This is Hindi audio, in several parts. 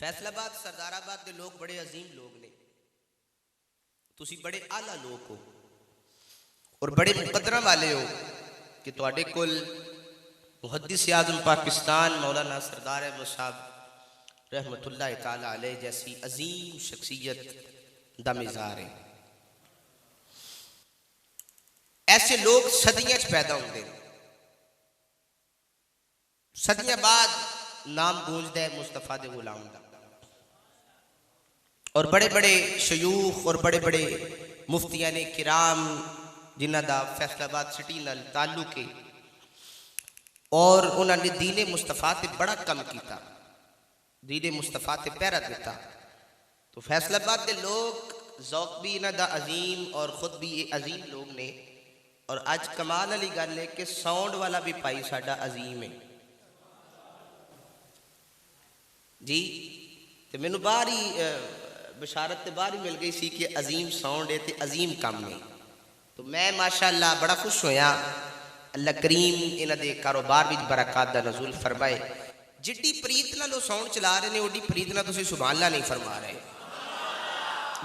फैसलाबाद सरदाराबाद के लोग बड़े अजीम लोग ने, तुसी बड़े आला लोग हो और बड़े मुकदरा वाले हो कि तुहाडे कोल मुहद्दिस आज़म पाकिस्तान मौलाना सरदार अहमद साहब रहमतुल्लाह ताला अलैह जैसी अजीम शख्सियत दा मिज़ार है। ऐसे लोग सदियां पैदा होंगे, सदियां बाद नाम गूंजदा है मुस्तफा दे गुलाम दा, और बड़े बड़े शयूख और बड़े बड़े मुफ्तियां ने किराम जिन्हां दा फैसलाबाद सिटी नाल ताल्लुक है और उन्होंने दीने मुस्तफा ते बड़ा कम किया, दीने मुस्तफा ते पहरा दिता। तो फैसलाबाद के लोग ज़ौक भी इन्हां दा अजीम और खुद भी ये अजीम लोग ने। और अज कमाल वाली गल है कि साउंड वाला भी भाई साडा अजीम है जी। तो मैनू बाहर ही बशारत बाहर ही मिल गई सी कि अजीम साउंड है तो अजीम काम है। तो मैं माशाअल्लाह बड़ा खुश होया। अल्लाह करीम इन्हां दे कारोबार विच बरकत दा नज़ूल फरमाए। जिड्डी प्रीत नाल साउंड चला रहे हैं उड्डी प्रीत नाल तुसीं सुभान अल्लाह नहीं फरमा रहे।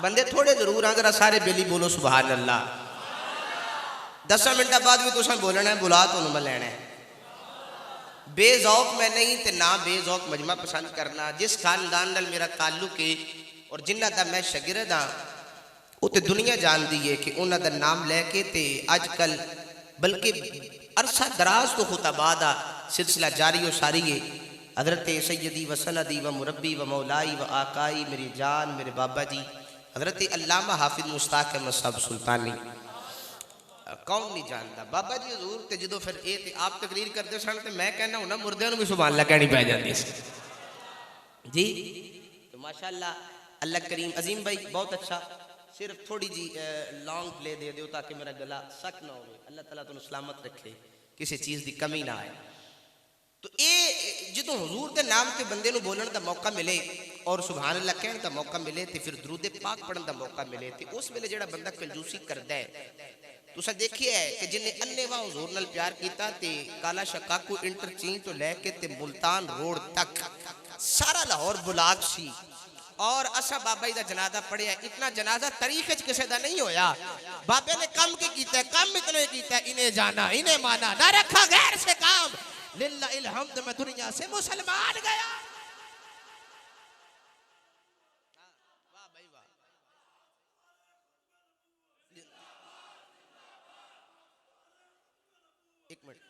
बंदे थोड़े जरूर हैं, जरा सारे बेली बोलो सुभान अल्लाह। 10 मिनट बाद भी तुसां बोलना है, बुला तुहानूं मैं लैणा है। बेज़ौक मैं नहीं ते ना बेज़ौक मजमा पसंद करना। जिस खानदान नाल मेरा ताल्लुक है और जिन्हां दा मैं शागिर्द हाँ वो तो दुनिया जानती है कि उन्हां दा नाम लैके ते अजकल बल्कि अरसा दराज तो खुतबा दा सिलसिला जारी और सारी है। हज़रत सैयदी व सनदी व मुरब्बी व मौलाई व आकाई मेरी जान मेरे बाबा जी हज़रत अल्लामा हाफिज़ मुश्ताक अहमद साहब सुल्तानी, कौन नहीं जानता बाबा जी हजूर। तो जो फिर ये आप तकरीर करते सन तो मैं कहना हूँ ना मुर्दे भी सुभान अल्लाह कहनी पै जाती जी। तो माशाअल्लाह अल्लाह करीम अजीम भाई बहुत अच्छा। सिर्फ थोड़ी जी लॉन्ग प्ले दे दो ताकि मेरा गला सक ना हो। अल्लाह ताला तुहानू सलामत रखे, किसी चीज़ की कमी ना आए। तो ये जो हजूर के नाम के बंदे नू बोलने का मौका मिले और सुभान अल्लाह कहने का मौका मिले तो फिर दरूद पाक पढ़ने का मौका मिले तो उस वेले जो बंदा कंजूसी करता है तुसा देखिए है कि जिन्हें अन्ने वाह हजूर नाल प्यार किया ते काला शकाकू इंटरचेंज तो लैके ते मुल्तान रोड तक सारा लाहौर बुलाग सी और असा बाबा जी का जनाजा पढ़िया। इतना जनाजा तारीख किसी का नहीं होया। बाबे ने कम के किया, कम इतने किया, इन्हें जाना इन्हें माना ना रखा गैर से काम लिल्लाहिल हम्द मैं दुनिया से मुसलमान गया। एक मिनट,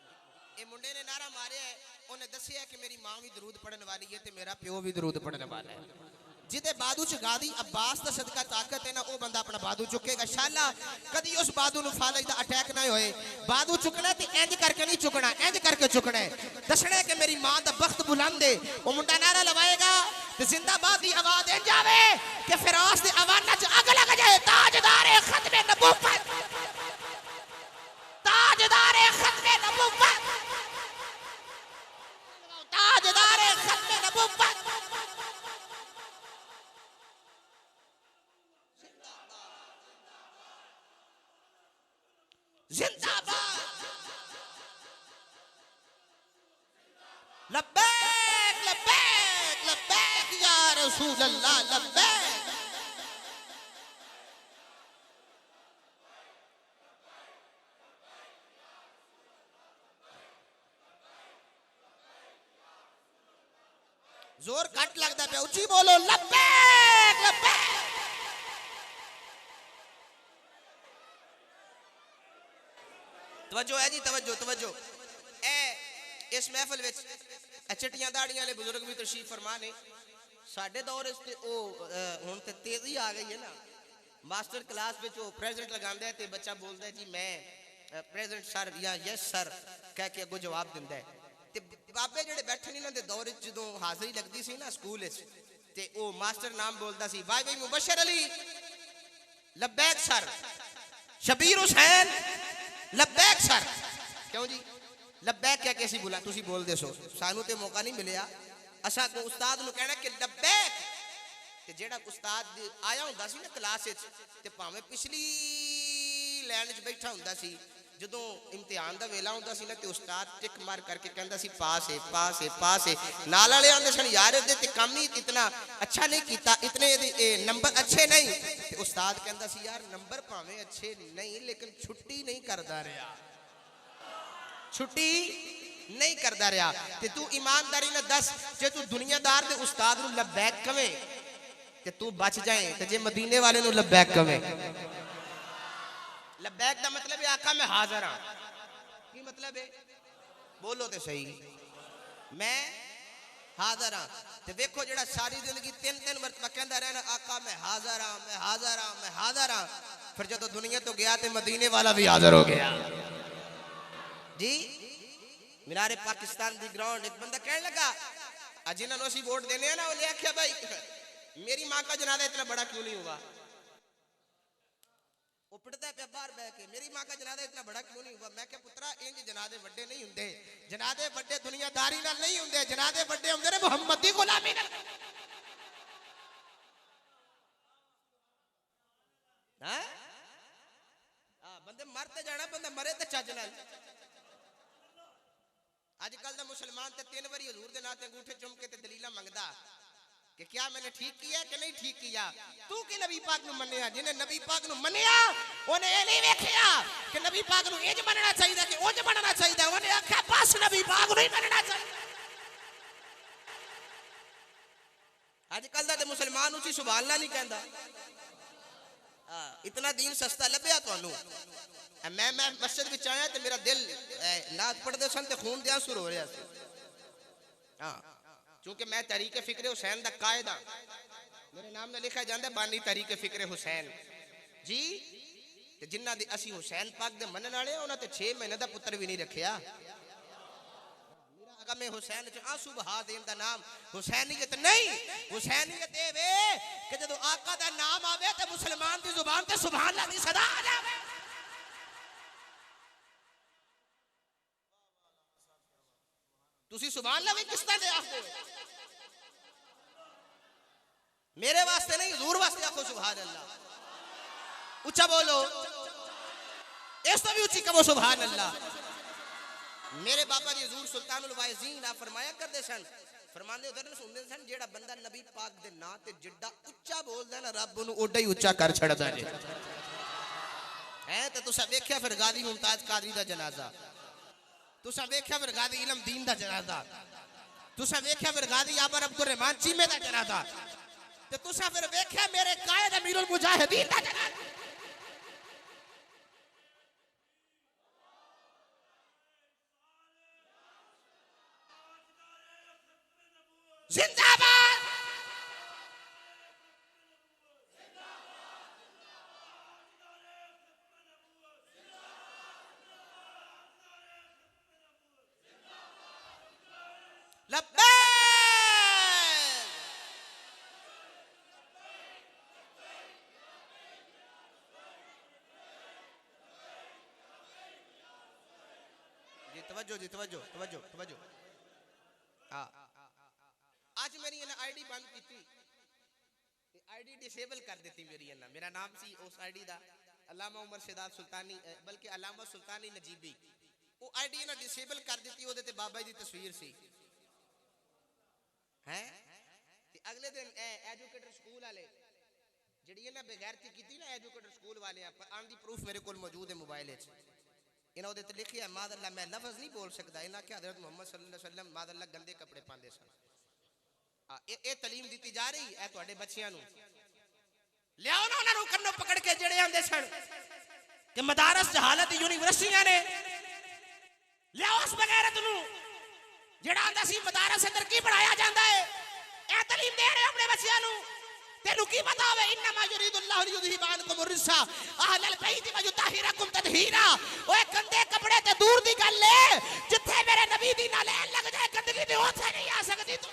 ये मुंडे ने नारा मारे है, उन्हें दसिया कि मेरी मां भी दरूद पढ़ने वाली है तो मेरा प्यो भी दरूद पढ़ने वाला है। जिदे बादू च गादी अब्बास का सदका ताकत है ना वो बंदा अपना बादू चुकेगा। शाला कदी उस बादू नु फालज दा अटैक ना होए। बादू चुकना ते इंज करके नहीं चुकना, इंज करके चुकना है। दसना कि मेरी मां दा बख्त बुलंद है। वो मुंडा नारा लगाएगा ते जिंदाबाद दी आवाज इंज आवे कि फिरास दी आवाज़ च अग लग जाए। ताजदार खत्मे नबूवत, ताजदार खत्मे नबूवत, ताजदार खत्मे नबूवत। जिंदाबाद लब्बैक लब्बैक लब्बैक या रसूल अल्लाह लब्बैक। जोर कट लगता पे उची बोलो लब्बैक लब्बैक। तवज्जो है जी, तवज्जो तवज्जो। ए इस महफिल विच चिट्टियां दाड़ियां वाले बुजुर्ग भी तशरीफ फरमा ने। साडे दौर इस हुण ते तेजी आ गई है ना। मास्टर क्लास में वो प्रेजेंट लगांदा है ते बच्चा बोलता है जी मैं प्रेजेंट सर या यस सर कह के अगो जवाब दिंदा है। ते बाबे जेडे बैठे ने इन्हां दे दौर च जदों हाज़री लगदी सी ना स्कूल विच ते ओ मास्टर नाम बोलदा सी भाई भाई मुबशर अली लब्बैक सर, शबीर हुसैन लब्बैक सर। क्यों जी लब्बैक क्या कैसी बोला तुसी बोल दे सो सानू ते मौका नहीं मिलया। असा को उस्ताद नु कहना कि लब्बैक ते जेड़ा उस्ताद आया हुंदा सी ना क्लास विच ते भावें पिछली लाइन च बैठा हुंदा सी ਜਦੋਂ ਇਮਤਿਹਾਨ ਦਾ ਵੇਲਾ ਹੁੰਦਾ ਸੀ ਨਾ ਤੇ ਉਸਤਾਦ ਟਿਕ ਮਾਰ ਕਰਕੇ ਕਹਿੰਦਾ ਸੀ ਪਾਸ ਹੈ ਪਾਸ ਹੈ ਪਾਸ ਹੈ। ਨਾਲ ਵਾਲੇ ਆਂਦੇ ਸਨ ਯਾਰ ਇਹਦੇ ਤੇ ਕੰਮ ਹੀ ਇਤਨਾ ਅੱਛਾ ਨਹੀਂ ਕੀਤਾ, ਇਤਨੇ ਨੰਬਰ ਅੱਛੇ ਨਹੀਂ। ਤੇ ਉਸਤਾਦ ਕਹਿੰਦਾ ਸੀ ਯਾਰ ਨੰਬਰ ਭਾਵੇਂ ਅੱਛੇ ਨਹੀਂ ਲੇਕਿਨ ਛੁੱਟੀ ਨਹੀਂ ਕਰਦਾ ਰਿਹਾ, ਛੁੱਟੀ नहीं करता रहा। ते तू ईमानदारी ना दस, जे तू दुनियादार दे उस्ताद नू लबैक कवे ते तू बच जाए, ते जे मदीने वाले नू लबैक कवे। लबैक दा मतलब है आका मैं हाजिर हां। की मतलब है? बोलो ते सही, मैं हाजिर हां। ते देखो जेड़ा सारी जिंदगी तीन तीन मरतबा कहंदा रहना आका मैं हाजिर हां, मैं हाजिर हां, मैं हाजिर हां, फिर जदों दुनिया तो गया ते मदीने वाला भी हाजिर हो गया जी। मीनारे पाकिस्तान दी ग्राउंड एक बंदा कहने लगा जिन्होंने असी वोट देने ना, उन्हें आख्या भाई मेरी मां का जनाजा इतना बड़ा क्यों नहीं हुआ। वो पिटता पे बाहर बह के मेरी मां का जनाजा इतना बड़ा क्यों नहीं हुआ। मैं क्या पुत्रा इंज जनाजे बड़े नहीं हुंदे, जनाजे बड़े दुनियादारी नाल नहीं हुंदे, जनाजे बड़े हुंदे ने मुहम्मद दी गुलामी नाल। हां बंदे मरते जाना, बंदा मरे ते चज नाल। अजकल का मुसलमान ते 3 बारी हजूर दे नां ते अंगूठे चुम के ते दलीला मंगदा कि क्या मैंने ठीक किया कि नहीं ठीक किया। तू कि नबी पाक नू मन्निया, जिन्हें नबी पाक नू मन्निया ओने ए नहीं वेखिया कि नबी पाक नू इंज मनना चाहिए कि उंज मनना चाहिए, ओने आख्या बस नबी पाक नू ही मनना चाहिए। अजकल दा ते मुसलमान उसी सुभान अल्लाह नहीं कहंदा। इतना दीन सस्ता लभ्या तुहानू। मैं मस्जिद विच आया ते मेरा दिल नात पढ़दे सन ते खून दे आंसू रो रहा सी। हां क्योंकि मैं तहरीक फिक्र हुसैन दा कायद हां, मेरे नाम नाल लिखा जांदा बानी तहरीक फिक्र हुसैन जी। ते जिन्हां दे असी हुसैन पाक दे मनन वाले उन्हां ते 6 महीने दा पुत्र भी नहीं रखिया। मेरा अगम हुसैन च आंसू बहा देन दा नाम हुसैनियत नहीं। हुसैनियत ए वे कि जदों आका दा नाम आवे ते मुसलमान दी जुबान ते सुभान अल्लाह दी सदा आ जावे। तुसी सुभान अल्लाह भी किस तरह आखदे हो? मेरे वास्ते नहीं हुजूर वास्ते आखो सुभान अल्लाह। ऊंचा बोलो, इस तो भी ऊंची कहो सुभान अल्लाह। मेरे बाबा जी हुजूर सुल्तानुल वाइजीन आ फरमाया करदे सन, फरमांदे उधर सुनदे सन जेड़ा बंदा नबी पाक दे नां ते जिड्डा ऊंचा बोलदा ना रब ओनू ओडा ही ऊंचा कर छड़दा जे। है ते तुसा वेख्या फिर गाजी मुमताज कादरी दा जनाजा, तुसा वेख्या फिर गाजी इलम दीन दा जनाजा, तुसा वेख्या फिर गाजी आबर अब्दुल रहमान चीमे दा जनाजा, ते तुसा फिर वेख्या मेरे कायद अमीरुल मुजाहिदीन दा जनाजा। जिंदाबाद तवज्जो जी, तवज्जो तवज्जो तवज्जो। आज मेरी इन्हें आईडी बंद की, आईडी डिसेबल कर दी मेरी। इन्हें मेरा नाम सी उस आईडी दा अल्लामा उमर शेदाद सुल्तानी, बल्कि अल्लामा सुल्तानी नजीबी। वो आईडी इन्हें डिसेबल कर दी, ओदे ते बाबा जी दी तस्वीर सी। हैं ते अगले दिन एजुकेटर स्कूल वाले जिहड़ी इन्हें बेगैरती की ना, एजुकेटर स्कूल वाले आंदी प्रूफ मेरे को मौजूद है मोबाइल च। इन्हों उहदे ते लिखिया मादअल्लाह मैं लफ्ज नहीं बोल सकता। इन्हें आख्या हज़रत मुहम्मद सल्लल्लाहु अलैहि वसल्लम मादअल्लाह गंदे कपड़े पाते सन। ये तलीम दी जा रही है तुहाडे बच्चियां नूं। लियाओ ना उन्हां नूं कन्नों पकड़ के जेड़े आंदे सन कि मदारस जहालत यूनिवर्सिटियां ने, लियाओ उस बगैरत नूं जेड़ा आंदा सी मदारस अंदर की पढ़ाया जांदा है। ए तलीम दे रहे अपने बच्चियां नूं। तेनू की पता होवे इन्नमा युरीदुल्लाहु लियुज़हिबा अन्कुम अर्रिज्सा अहलल बैति व युतहिरकुम तदहीरा। ओए गंदे कपड़े ते दूर दी गल है, जिथे मेरे नबी दी नाल लग जाए गंदगी ते ओथे नहीं आ सकदी। तू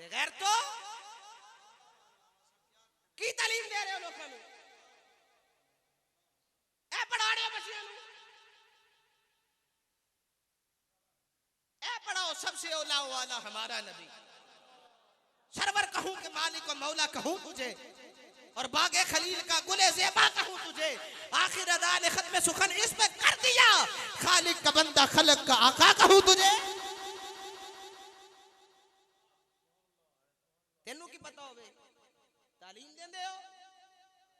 बगैर तो की तालीम दे रहे हो लोगों को? ए पढ़ा रहे हो बच्चियों को, ए पढ़ाओ सबसे औला वाला हमारा नबी। सरवर कहूं कि मालिक और मौला कहूं तुझे, और बागे खलील का गुले ज़ेबा कहूं तुझे, आखिर अदा ने खत्म सुखन इस पे कर दिया, खालिक का बंदा खलक का आका कहूं तुझे। तेनू की पता होवे, तालीम देंदे हो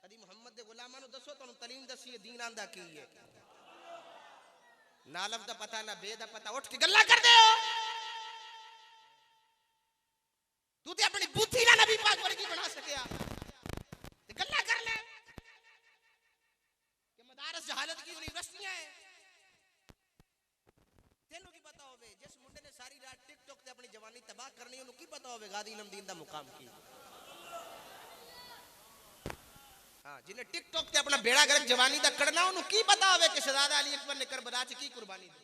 कदी मुहम्मद दे गुलामां नू दसो तुहानू तालीम दसी दीन आंदा की है, ना लफ दा पता ना बे दा पता, उठ के गल्ला कर दे हो। तू ते अपनी बुद्धि ना नबी पाक वर्गी बना सकिया ते गल्ला कर ले कि मदारस जहालत की यूनिवर्सिटियां है। तेनू की पता होवे जिस मुंडे ने सारी रात टिकटॉक ते अपनी जवानी तबाह करनी, उन्हें की पता होवे गादी इल्म दीन दा मुकाम की। हाँ, जिन्हें टिकटॉक ते अपना बेड़ा गर्क जवानी दा करना, उन्हें की पता होवे कि शहजादा अली अकबर ने करबला च की कुर्बानी दी।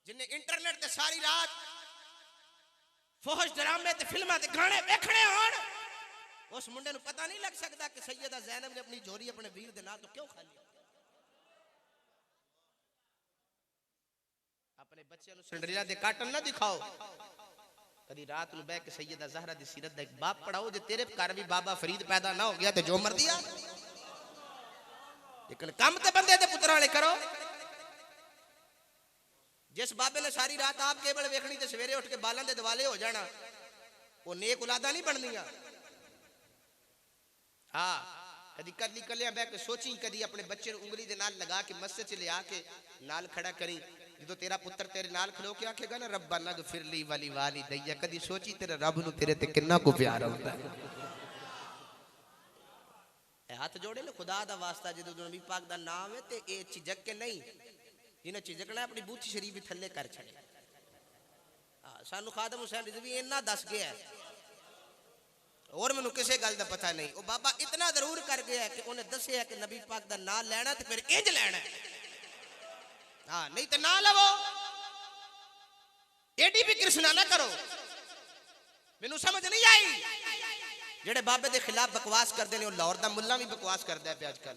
जिन्हें इंटरनेट ते सारी रात फौज ड्रामे ते फिल्मां ते गाने देखने होण, उस मुंडे नूं पता नहीं लग सकता कि सैयदा ज़ैनब ने अपनी जोरी अपने वीर दे नाल तो क्यों खाली। अपने बच्चों नूं सिंड्रेला दे कार्टून ना दिखाओ, कदी रात नूं बैठ के सैयदा ज़हरा दी सीरत दा एक बाप पढ़ाओ। जे तेरे घर भी बाबा फरीद पैदा ना हो गया तो जो मर्जी आ, लेकिन काम ते बंदे दे पुत्तरां वाले करो। जिस बाबे ने सारी रात आप केवल वेखनी ते सवेरे उठ के बालां दे दिवाले हो जाना, वो नेक औलादा नहीं बनदियां। हाँ, कदी कली कलियां बैठ के सोची, कदी अपने बच्चे उंगली दे नाल लगा के मस्जिद च ले आके नाल खड़ा करी, जो तेरा पुत्र तेरे नाल खलो के आखेगा ना रब्बा नगफिर ली वली वालिदैया, कदी सोची तेरे रब नूं तेरे ते किन्ना को प्यार होंदा है। हाथ जोड़े ना खुदा दा वास्ता, जो नबी पाक दा नाम है ते ए झिझक के नहीं, जिन्हें झिझकना अपनी बूथ शरीफ भी थले कर छड़े। सानू खादम हुसैन रिजवी इन्ना दस गया है और मैनू किसी गल का पता नहीं। वो बाबा इतना जरूर कर गया कि उन्हें दसिया कि नबी पाक का नाम लेना तो फिर इंज लेना है, हाँ नहीं तो ना लवो, एडी भी कृष्णा ना करो। मैनू समझ नहीं आई जेड़े बाबे के खिलाफ बकवास करते हैं, लाहौर का मुल्ला भी बकवास करता है पे अजकल,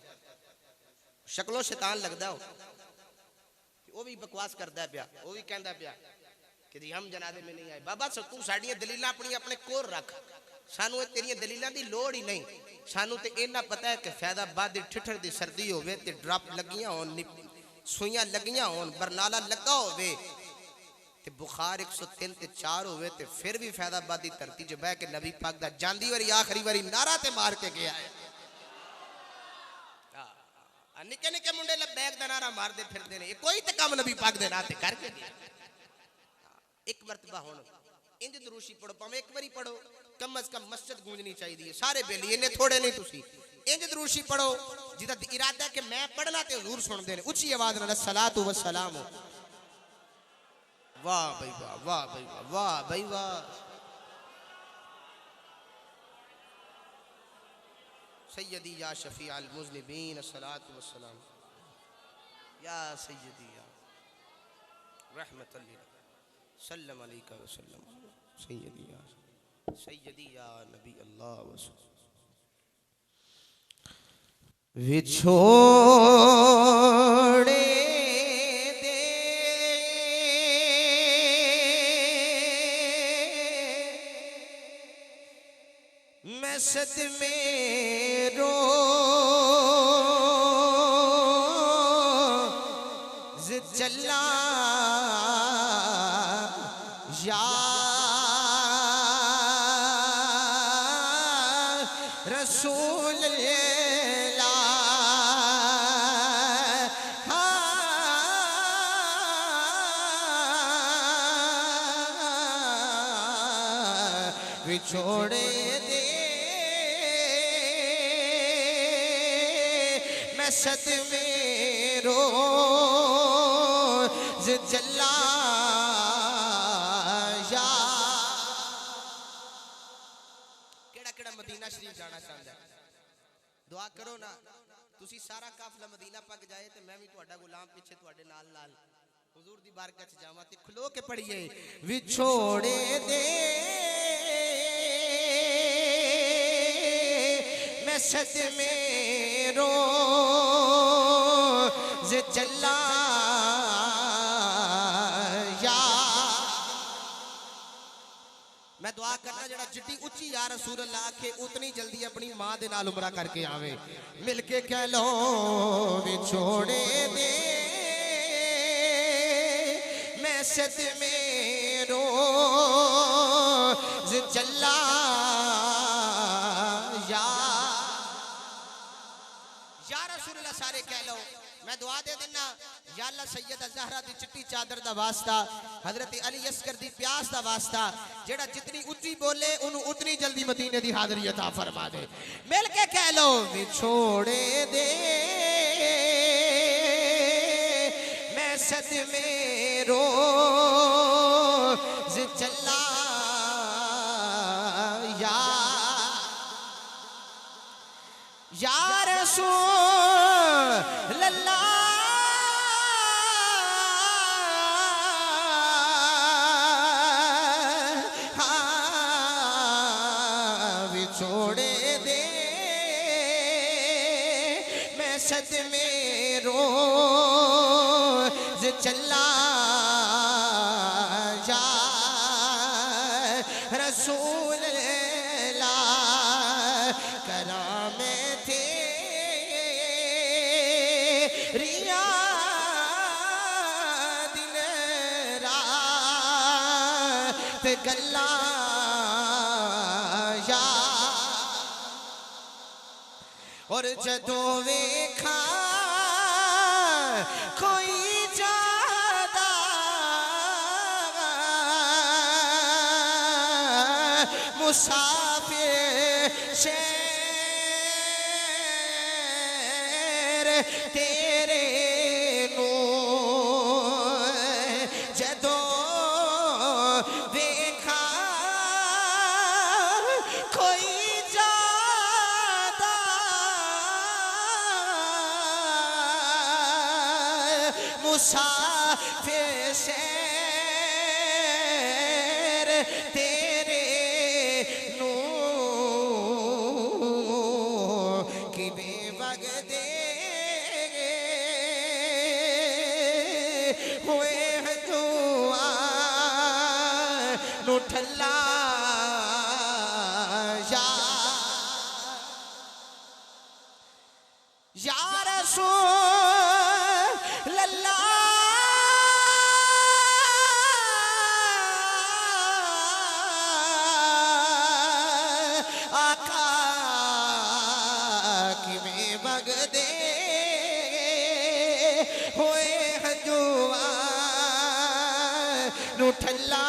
शक्लों शैतान लगता हो, वो भी बकवास करता है पिया, वो भी कहता पिया कि जी हम जनाजे में नहीं आए। बाबा तू साडियां दलीलां अपनी अपने कोल रख, सानू तेरियां दलीलां दी लोड़ ही नहीं। सानू ते इन्ना पता है कि फैदाबाद दी ठिठर दी सर्दी होवे ते ड्रॉप लगियां होन, सुइयां लगियां होन, बरनाला लगा होवे ते बुखार 103 ते 4 होवे ते फिर भी फैदाबाद दी धरती च बह के नबी पाक दा जांदी वारी आखिरी वारी नारा ते मार के गया है। निके निके मुंडे लबैक दा नारा मारदे फिरदे ने, कोई ते काम नबी पाक दे नाम ते करके गया। एक मरतबा हुण इंज दुरूशी पढ़ो, भावें एक बारी पढ़ो, कम अज कम मस्जिद गूंजनी चाहिए, सारे बेली इन्ने थोड़े नहीं। तुसी इंज दुरूशी पढ़ो जिदा इरादा है कि मैं पढ़ना ते हुजूर सुनदे ने, उच्ची आवाज नाल सलातु व सलाम। वाह भाई वाह, वाह भाई वाह, वाह भाई वाह। सैयदी या शफी अल मुज़निबीन अस्सलातु वस्सलाम या सैयदी या रहमतल लिल सल्लम अलैका वसल्लम सैयदी या नबी अल्लाह वसल्लम। विछोड़े दे मैं सद में रोज़ चला या रसूल विछोड़े दे मैं सद में रोज़ जला या। केड़ा केड़ा मदीना शरीफ जाना चाहता है, दुआ करो ना। तुसी सारा काफिला मदीना पग जाए तो मैं भी तुहाडा गुलाम पीछे तुहाडे नाल नाल हुजूर दी बारगाह च जावां ते खलो के पढ़िए विछोड़े दे मैं सद में रोज़ चला या। मैं दुआ करना जड़ा जिड्डी उच्ची या रसूल अल्लाह आखे उतनी जल्दी अपनी मां दे नाल उमरा करके आवे। मिलके कह लो विछोड़े दे मैं सद में रोज चला या रसूल अल्लाह सारे कह लो। मैं दुआ दे देना या अल्लाह सैयदा ज़हरा दी चिट्टी चादर दा वास्ता, हजरत अली अस्कर दी प्यास दा वास्ता, जेड़ा जितनी उच्ची बोले उन्हें उतनी जल्दी मदीने दी हाज़री अता फरमा दे। मिल के कह लो विछोड़े दे मैं सद में रोज चला या रसूल अल्लाह छोड़े दे मैं सद में रोज चला जा रसूल अल्लाह कराम थे रिया दिन रात गल्ला और जदों वेखा कोई जादा मुसाफिर शेर तेरे नो जदों वेखा कोई मुसाफिर शेर तेरे नो कि बेवग दे हुए दुआ नु ठल्ला या रसूल अल्लाह आका कि मैं बग दे होए हजुआ नु ठल्ला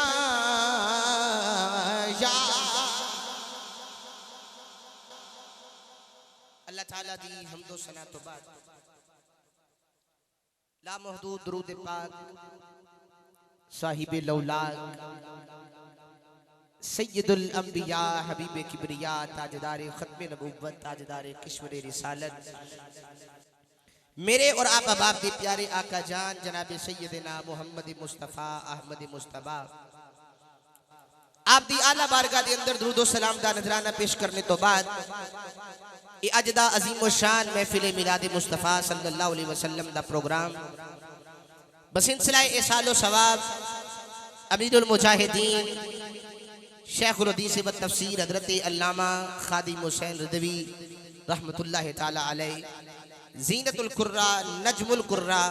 या अल्लाह ताला दी हमदो सना तो बाद ला महदूद दुरूद पाक साहिब लौलाद सैयदुल अंबिया हबीब किबरिया ताजदार खत्म नबुव्वत ताजदार किश्वर रिसालत मेरे और आप अहबाब दे प्यारे आका जान जनाब सैयदना मुहम्मद मुस्तफ़ा अहमद मुस्तफ़ा आप दी आला बारगाह दे अंदर दुरूद और सलाम दा नजराना पेश करने तो बाद ये अजदा अजीम व शान महफिल मिलाद मुस्तफ़ा सल्लल्लाहु अलैहि वसल्लम दा प्रोग्राम बसिलसिला एसालो सवाब अमीरुल मुजाहिदीन शेखुल हदीस व तफसीर हज़रत अल्लामा खादिम हुसैन रिदवी रहमतुल्लाह ताला अलैह ज़ीनतुल कुर्रा नजमुल कुर्रा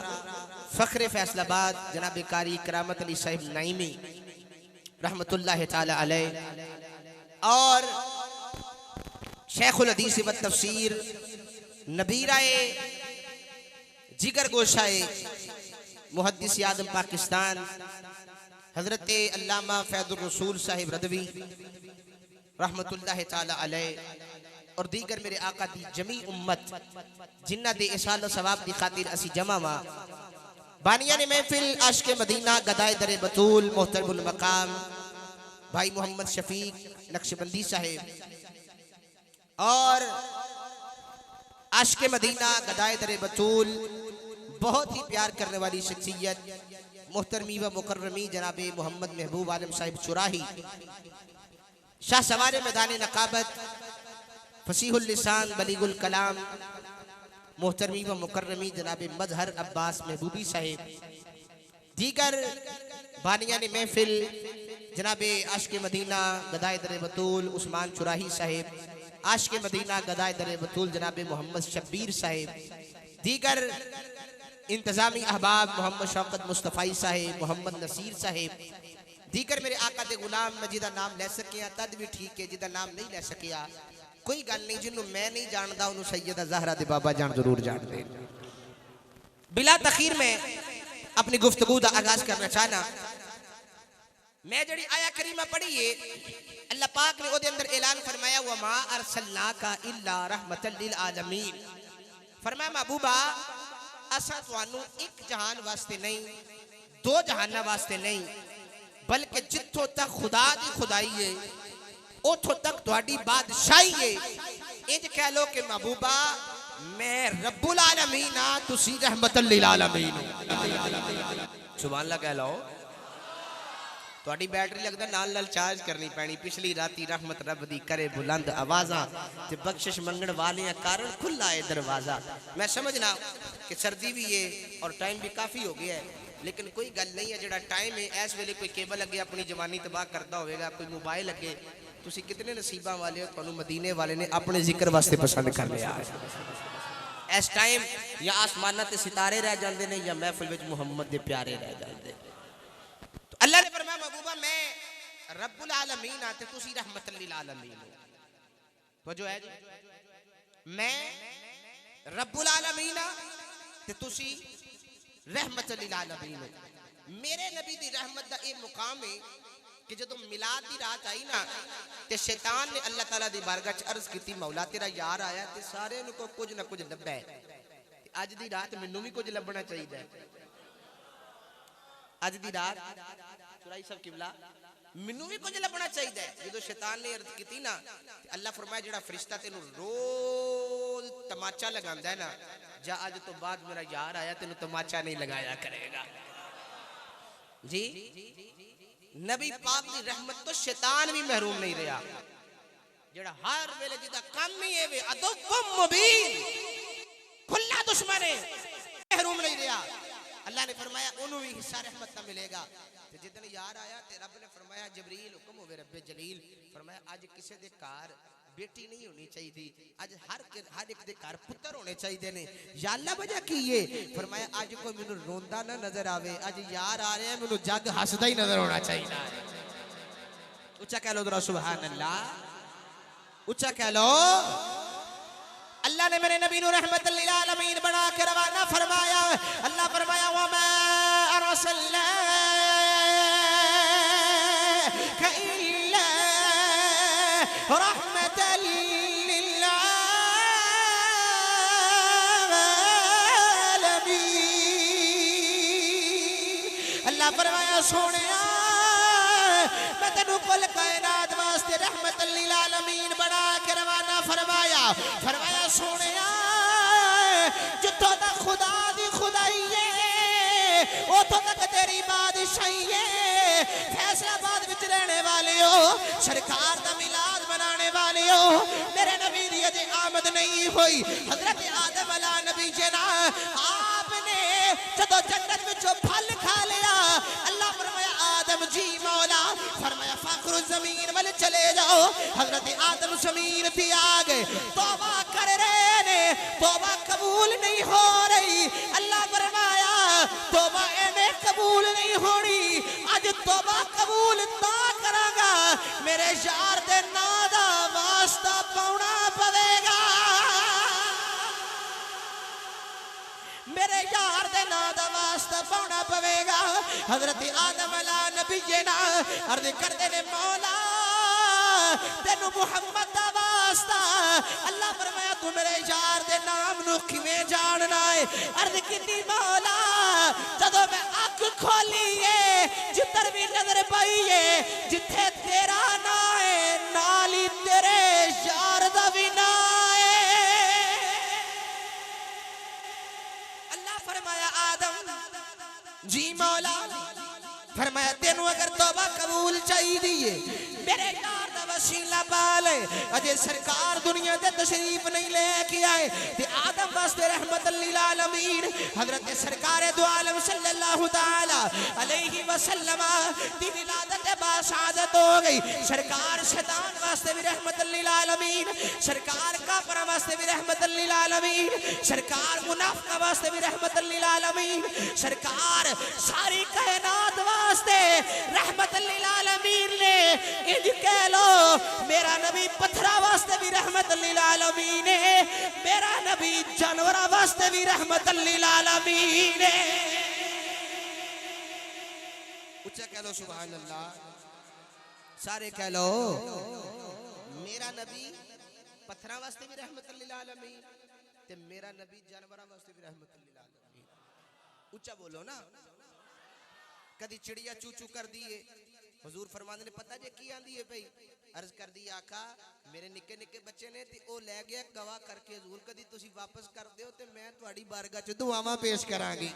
फ़ख्र फैसलाबाद जनाब कारी करामत अली साहिब नाइमी रहमतुल्लाह ताला अलैह और शेखुल हदीस व तफसीर नबीराए जिगर गोशाए मुहद्दिस आदम पाकिस्तान हजरत अल्लामा फैजुर रसूल साहिब रदवी रहमतुल्लाह ताला अलैह और दीगर मेरे आका दी जमी उम्मत जिन्ना दे इसाल सवाब दी खातिर असी जमा वा बानिया ने महफिल आशिक मदीना गदाए दरे बतूल मोहतरमुल मकाम भाई मोहम्मद शफीक नक्शबंदी साहिब और आशिक मदीना गदाए दरे बतूल बहुत ही प्यार करने वाली शख्सियत मोहतरमी व मुकर्रमी जनाब मोहम्मद महबूब आलम साहिब चुराही शाह सवार मैदान नकाबत फसीहुल लिसान बलीगुल कलाम मोहतरमी व मुकर्रमी जनाब मजहर अब्बास महबूबी साहिब दीगर बानिया ने महफिल जनाबे आशिक मदीना गदाए दर बतूल उस्मान चुराही साहिब, आशिक मदीना गदाए दर बतूल जनाबे मोहम्मद शब्बीर साहिब, दीगर इंतजामी अहबाब मोहम्मद शौकत मुस्तफ़ाई साहिब, मोहम्मद नसीर साहिब, दीगर मेरे आका दे गुलाम मैं जिदा नाम ले सकिया तद भी ठीक है, जिदा नाम नहीं ले सकिया कोई गल नहीं, जिन्होंने मैं नहीं जानता उन्होंने सैयदा ज़हरा दे बाबा जान जरूर जान दे। बिला तखीर में अपनी गुफ्तगू का आगाज करना चाहना। मैं जड़ी आया करीमा पढ़ी है, अल्लाह पाक ने ओदे अंदर ऐलान फरमाया हुआ मा अरसलनाका इल्ला रहमतल लिल आलमीन। फरमाया महबूबा असा तुहानू एक जहान वास्ते नहीं, दो जहाना वास्ते नहीं, बल्कि जिथों तक खुदा दी खुदाई है उथों तक तुहाडी बादशाही है। इंज कह लो कि महबूबा मैं रब्बुल आलमीन हां, तुसी रहमतल लिल आलमीन हो। सुभान अल्लाह कह लो। तुहाडी बैटरी लगदा नाल नाल चार्ज करनी पैनी। पिछली राती रहमत रब दी करे बुलंद आवाज़ां ते बख्शिश मंगण वाले कारण खुला है दरवाजा। मैं समझना कि सर्दी भी है और टाइम भी काफ़ी हो गया है, लेकिन कोई गल नहीं है। जो टाइम है इस वेले कोई केबल अगे अपनी जवानी तबाह करता होगा, कोई मोबाइल अगे, तुसी कितने नसीबा वाले हो, तुहानू मदीने वाले ने अपने जिक्र वास्ते पसंद कर लिया। इस टाइम या आसमाना ते सितारे रह जाते हैं या महफिल विच मुहम्मद दे प्यारे रह जाते। तो अल्लाह ने फरमाया महबूबा मैं रब्बुल आलमीन हां ते तुसी रहमतल लिल आलमीन हो। तो जो है जी मैं रब्बुल आलमीन हां ते तुसी रहमतल लिल आलमीन हो। मेरे नबी दी रहमत दा ये मुकाम है कि जदों मिलाद दी रात आई ना ते शैतान ने अल्लाह ताला दी बारगाह च अर्ज की मौला तेरा यार आया ते सारे को कुछ ना कुछ लभा है। अज दी रात मैनू भी कुछ लभना चाहिए। अज दी रात चुराई सब किबला मैनू भी कुछ लभना चाहिए। जो शैतान ने अर्ज की ना अल्लाह फरमाया जेड़ा फरिश्ता तेनू रोज तमाचा लगांदा है ना, जा अज तो बाद मेरा यार आया तेनू तमाचा नहीं लगाया करेगा। जी नबी पाक की रहमत तो शैतान भी महरूम नहीं रहा, जेड़ा हर वेले जिदा काम ही है वे अदुव्वुम मुबीन, खुला दुश्मन है, महरूम नहीं रहा। अल्लाह ने फरमाया उन्हों भी हिस्सा रहमत का मिलेगा। ते जिदन यार आया ते रब ने फरमाया जबरील हुक्म होवे रब्बे जलील, फरमाया आज किसी दे घर बेटी नहीं होनी चाहिए, आज हर एक दे घर पुत्र होने चाहिए ने। या अल्लाह वजह की है? फरमाया आज कोई मैनू रोंदा ना नजर आवे, आज यार आ रहे हैं मैनू जग हसदा ही नजर होना चाहिए। उच्चा कह लो जरा सुभान अल्लाह, उच्चा कह लो। अल्लाह ने मेरे नबी नू रहमतल लिल आलमीन बना के रवाना फरमाया। अल्लाह फरमाया व मा अरसलनाका इल्ला रहमतल लिल आलमीन। अल्लाह फरमाया सोनिया मैं तेनू कुल कायनात वास्ते रहमतल लिल आलमीन बना के रवाना फरमाया। फरमाया सोनिया जिथों तक खुदा दी खुदाई है उथों तक तेरी बादशाही है। फैसलाबाद विच रहने वाले हो, सरकार दा मिलाद बनाने वाले हो, मेरे नबी दी अजे आमद नहीं हुई। हजरत आदम अला नबी जना आपने जदों जन्नत विचों फल खा लिया, अल्लाह फरमाया आदम जी मौला, फरमाया फखरु जमीन वाले चले जाओ। हजरत आदम जमीन पे आ गए, तौबा कर रहे ने, तौबा कबूल नहीं हो रही। अल्लाह फरमाया तौबा एने कबूल नहीं होनी, आज तौबा कबूल ता करांगा मेरे यार दे नां दा वास्ता पाउना पवेगा, मेरे यार दे नां दा वास्ता पाउना पवेगा। हजरत आदम अला नबी ना अर्ज करते ने मौला तेनू मुहम्मद दा वास्ता। अल्लाह फरमाया तू मेरे यार दे नाम नू किवें जानना है? अर्ज कीती मौला जदों मैं अख खोली है जिधर भी नजर पई है जिथे तेरा ना है नाल ही तेरे यार दा भी ना है। अल्लाह फरमाया आदम जी मौला, फरमाया तेनू अगर तौबा कबूल चाहिए मेरे यार दा वसीला पाल। अजे सरकार दुनिया दे तशरीफ नहीं लेके आए ते आदम वास्ते रहमतल लिल आलमीन हजरत सरकार दो आलम सल्लल्लाहु ताला अलैहि वसल्लम दी विलादत शहादत हो गई। सरकार शैतान वास्ते भी रहमतुल लिल आलमीन, सरकार काफिर वास्ते भी रहमतुल लिल आलमीन, सरकार मुनाफिक वास्ते भी रहमतुल लिल आलमीन, सरकार सारी कायनात वास्ते रहमतुल लिल आलमीन ने। इंज कह लो मेरा नबी पत्थरा वास्ते भी रहमतुल लिल आलमीन है, मेरा नबी जानवरा वास्ते भी रहमतुल लिल आलमीन है। उच्चा कह लो सुभान अल्लाह, सारे कह लो मेरा नबी पत्थरा वास्ते भी रहमतुल लिल आलमीन ते मेरा नबी जानवरा वास्ते भी रहमतुल लिल आलमीन। उच्चा बोलो ना। कदी चिड़िया चू चू कर दिए, हुजूर फरमाते ने पता जे की आंदी है भाई, अर्ज कर दी आका मेरे निक्के निक्के बच्चे ने ते ओ ले गया गवाह करके, हुजूर कदी तुसी वापस कर दियो ते मैं तुहाडी बारगाह च दुआवां पेश करांगी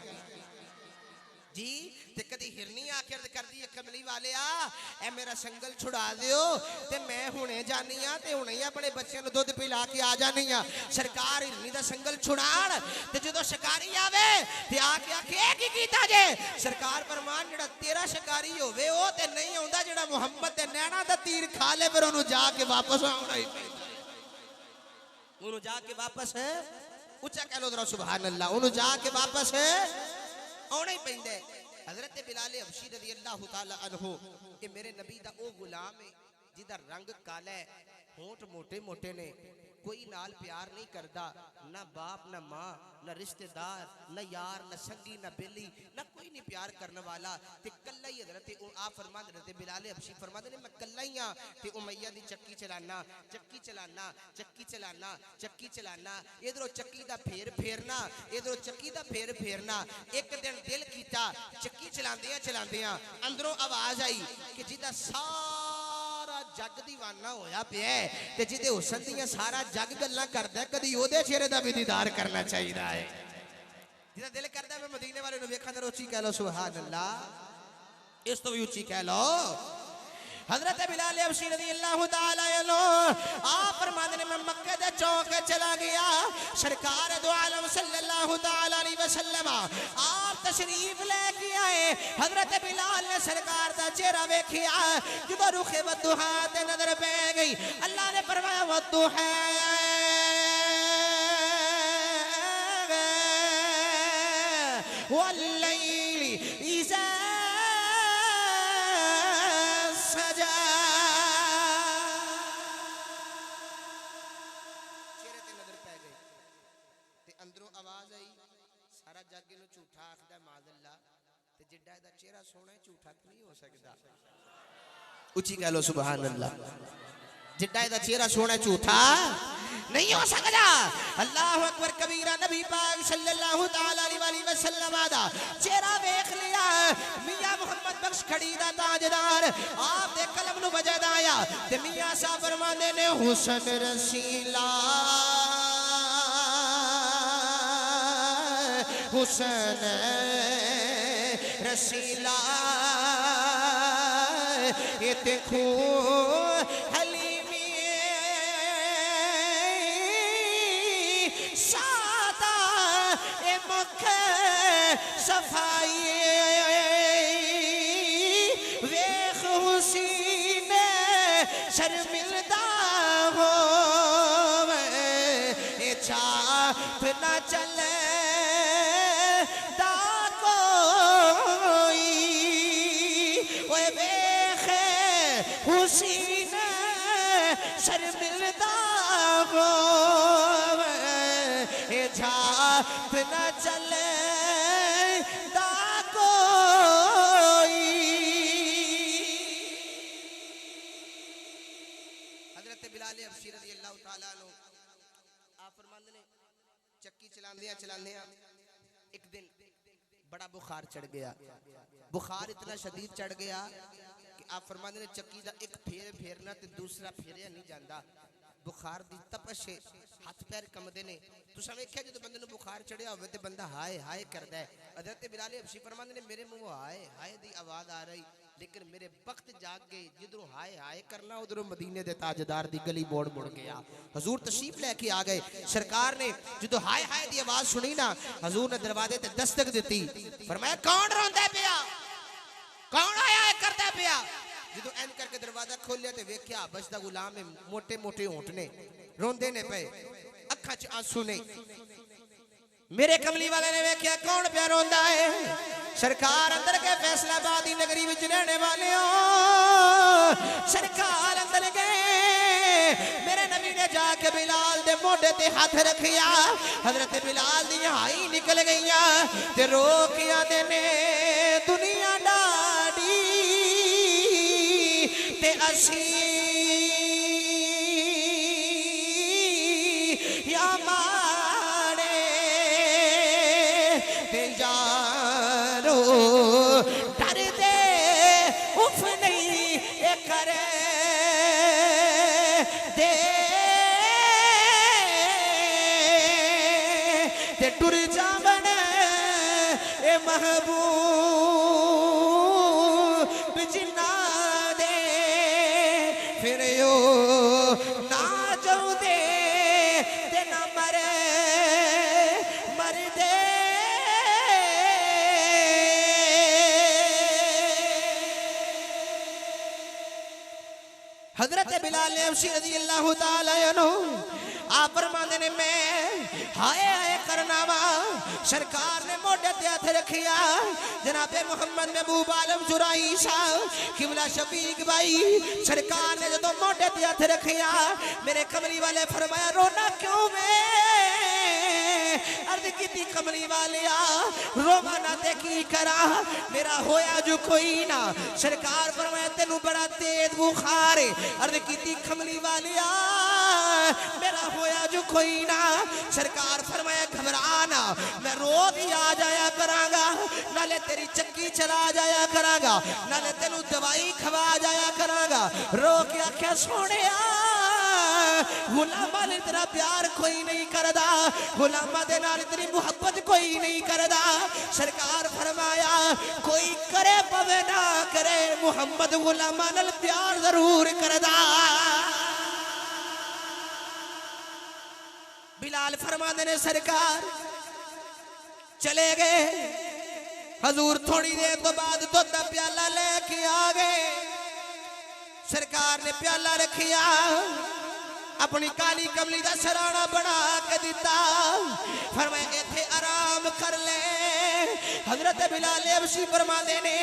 जी। ते कदी हिरनी आखिर कर दी कमली वाले ए मेरा संगल छुड़ा दियो ते मैं हुणे जानी आ ते हुणे ही अपने बच्चे नु दुध पिला के आ जानी आ। सरकार हिरनी दा संगल छुड़ाण ते जदों शिकारी आवे ते आके आखे की कीता जे, सरकार फरमान जेड़ा तेरा शिकारी होवे ओ ते नहीं आउंदा, जेड़ा मुहम्मद दे नैना दा तीर खा ले फिर ओनु जाके वापस आउणा ही पैंदा, ओनु जाके वापस है। उच्चा कह लो जरा सुभान अल्लाह, ओनु जाके वापस है आना ही पैंदा है। हजरत बिलाल हबशी रज़ी अल्लाह तआला अन्हु ये मेरे नबी दा ओ गुलाम है जिदा रंग काला है, होंठ मोटे मोटे ने, कोई नाल प्यार नहीं करता, ना बाप ना माँ ना रिश्तेदार ना यार ना संगी ना बेली ना कोई नहीं प्यार करने वाला ते कल्ला ही हजरत आप फरमाते रहते बिलाल हबशी फरमाते ने मैं कल्ला ही हां ते उमैया दी चक्की चलाना चक्की चलाना चक्की चलाना चक्की चलाना, इधरों चक्की दा फेर फेरना इधरों चक्की दा फेर फेरना। एक दिन दिल कीता चक्की चलांदियां चलांदियां अंदरों आवाज आई कि जिदा सारा जग दीवाना होया पिया ते जिदे हुसन दियां सारा जग गल्लां करदा, कदी ओदे चेहरे दा भी दीदार करना चाहिए है। जिदा दिल करदा मैं मदीने वाले नु वेखां ते उच्ची कह लो सुभान अल्लाह, इस तो भी उच्ची कह लो। हजरत बिलाल हबशी रज़ियल्लाहु ताला अन्हु आप फरमाते ने मैं मक्के दे चौक चला गया, सरकार दो आलम सल्लल्लाहु ताला अलैहि वसल्लम आप तशरीफ लेके आए। हजरत बिलाल ने सरकार दा चेहरा वेखिया, जदों रुखे वदुहा ते नजर पै गई, अल्लाह ने फरमाया वदुहा वल्लैली इज़ा झूठा आखदा माज़अल्लाह ते जिड्डा दा चेहरा सोहना झूठा नहीं हो सकदा। उच्ची कह लो सुभान अल्लाह, जिड्डा दा चेहरा सोहना झूठा नहीं हो सकदा। अल्लाहु अकबर कबीरा। नबी पाक सल्लल्लाहु ताला अलैहि वसल्लम दा चेहरा देख लिया, मियां मोहम्मद बख्श खड़ी दा ताजदार आप दे कलम नु वजद आया ते मियां साहब फरमांदे ने हुसन रसीला हुसन रसीला ये देखो हलीमी सादा ए मुख सफाई वेख हुसीन शर्मिंदा हो ये छाप ना चले शर्मिंदा हो झाप न चले दा कोई। हजरत बिलाल हबशी रज़ियल्लाहु ताला अन्हु आप फरमाते ने चक्की चलांदियां चलांदियां एक दिन बड़ा बुखार चढ़ गया, बुखार इतना शदीद चढ़ गया कि आप फरमाते ने चक्की दा एक फेर फेरना ते दूसरा फेरिया नहीं जाता, बुखार दी तपश हाथ पैर कंबदे ने। तुसां वेख्या जदों बंदे नूं बुखार चढ़िया होवे ते बंदा हाय हाय करदा है। हज़रत बिलाल हबशी फरमाते ने मेरे मुंह हाय हाय दी आवाज आ रही, लेकिन मेरे वक्त जाग गए, जिधरों हाय हाय करना उधरों मदीने दे ताजदार दी गली मोड़ मुड़ गया। हजूर तशरीफ लेके आ गए, सरकार ने जदों हाय हाय दी आवाज सुनी ना, हजूर ने दरवाजे ते दस्तक दी, फरमाया कौन रोंदा पिया, कौन आया है करदा पिया। जो एन करके दरवाजा खोलिया तो वेख्या बचदा गुलाम है, मोटे मोटे होंठ ने, रोंदे ने पे, अखा च आंसू ने। मेरे कमली वाले ने वेख्या कौन प्या रोंदा है? सरकार अंदर के फैसलाबाद की नगरी विच रहने वाले हो। सरकार अंदर गए, मेरे नबी ने जाके बिलाल दे मोढे ते हाथ रखिया, हजरत बिलाल दी हाई निकल गईया ते रोकिया दे ने दुनिया डाडी ते असी या मारे ते यारो डर दे उफ नहीं ये करे दे ते टुर जावन ए महबूब जिन्ना दे फिर यो ना जाऊं दे ते ना मरे मर दे। हजरत बिलाल हबशी रजी अल्लाह ताला अन्हु आप फरमाते ने मैं हाय हाय करना वा। सरकार ने मोढे ते हाथ रखिया, जनाबे मोहम्मद महबूब आलम जुराई साहब किबला शफीक भाई सरकार ने जो मोढे ते हाथ रखिया, मेरे कमली वाले फरमाया रोना क्यों मैं? अर्ज की कमली वाले रोवा ना ते की करा, मेरा होया जो कोई ना। सरकार फरमाया तेनू बड़ा तेज बुखार है। अर्ज की कमली वाले मेरा होया जो कोई ना। सरकार फरमाया घबराना, मैं रोज ही आ जाया करांगा, नाले तेरी चक्की चला जाया करांगा, नाले तेनू दवाई खवा जाया करांगा। रो के आख्या सोने गुलामा ने तेरा प्यार कोई नहीं करदा, गुलामा दे नाल तेरी मुहब्बत कोई नहीं करदा। सरकार फरमाया कोई करे पवे ना करे, मुहम्मद गुलामा नाल प्यार जरूर करदा। बिलाल फरमाते ने सरकार चले गए। हजूर थोड़ी देर तो बाद दुध का प्याला लेके आ गए। सरकार ने प्याला रखिया, अपनी काली कमली का सराना बना के दिता, फरमाया इथे आराम कर ले। हजरत बिलाल हबशी फरमाते ने